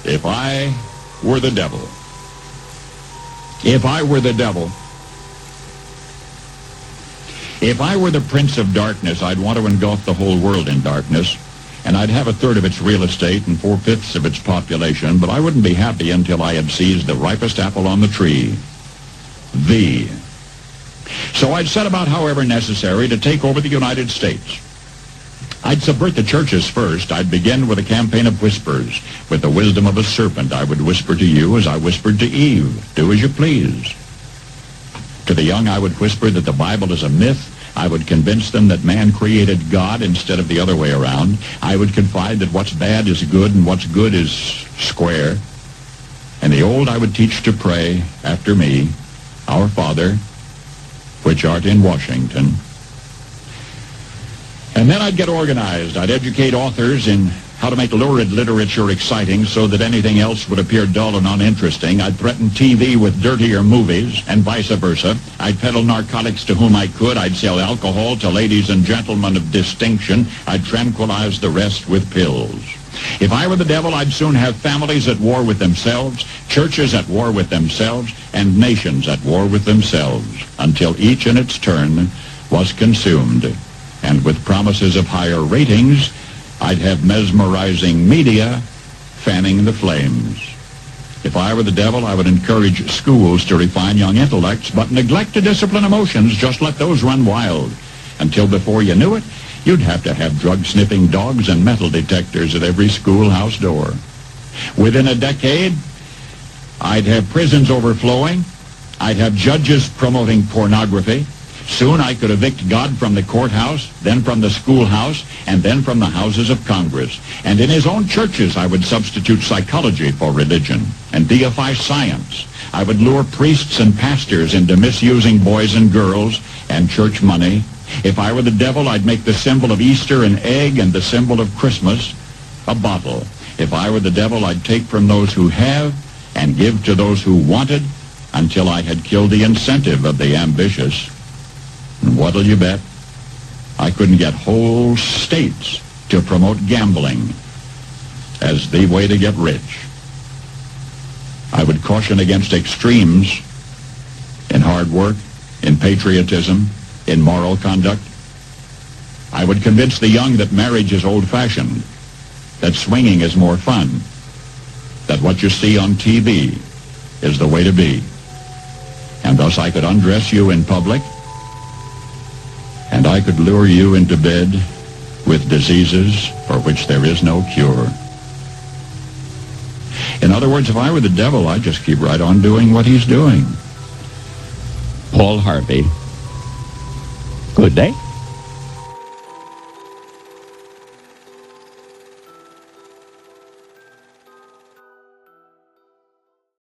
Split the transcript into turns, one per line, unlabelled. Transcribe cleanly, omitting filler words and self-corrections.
If I were the devil. If I were the devil. If I were the prince of darkness, I'd want to engulf the whole world in darkness, and I'd have a third of its real estate and 4/5 of its population, but I wouldn't be happy until I had seized the ripest apple on the tree. Thee. So I'd set about, however necessary, to take over the United States. I'd subvert the churches first. I'd begin with a campaign of whispers. With the wisdom of a serpent, I would whisper to you as I whispered to Eve, do as you please. To the young, I would whisper that the Bible is a myth. I would convince them that man created God instead of the other way around. I would confide that what's bad is good and what's good is square. And the old I would teach to pray after me, Our Father, which art in Washington. And then I'd get organized. I'd educate authors in how to make lurid literature exciting so that anything else would appear dull and uninteresting. I'd threaten TV with dirtier movies and vice versa. I'd peddle narcotics to whom I could. I'd sell alcohol to ladies and gentlemen of distinction. I'd tranquilize the rest with pills. If I were the devil, I'd soon have families at war with themselves, churches at war with themselves, and nations at war with themselves, until each in its turn was consumed. And with promises of higher ratings, I'd have mesmerizing media fanning the flames. If I were the devil, I would encourage schools to refine young intellects, but neglect to discipline emotions. Just let those run wild. Until before you knew it, you'd have to have drug-sniffing dogs and metal detectors at every schoolhouse door. Within a decade, I'd have prisons overflowing. I'd have judges promoting pornography. Soon I could evict God from the courthouse, then from the schoolhouse, and then from the houses of Congress. And in his own churches, I would substitute psychology for religion and deify science. I would lure priests and pastors into misusing boys and girls and church money. If I were the devil, I'd make the symbol of Easter an egg and the symbol of Christmas a bottle. If I were the devil, I'd take from those who have and give to those who wanted until I had killed the incentive of the ambitious. And what'll you bet? I couldn't get whole states to promote gambling as the way to get rich. I would caution against extremes in hard work, in patriotism, in moral conduct. I would convince the young that marriage is old-fashioned, that swinging is more fun, that what you see on TV is the way to be. And thus I could undress you in public, and I could lure you into bed with diseases for which there is no cure. In other words, if I were the devil, I'd just keep right on doing what he's doing.
Paul Harvey. Good day.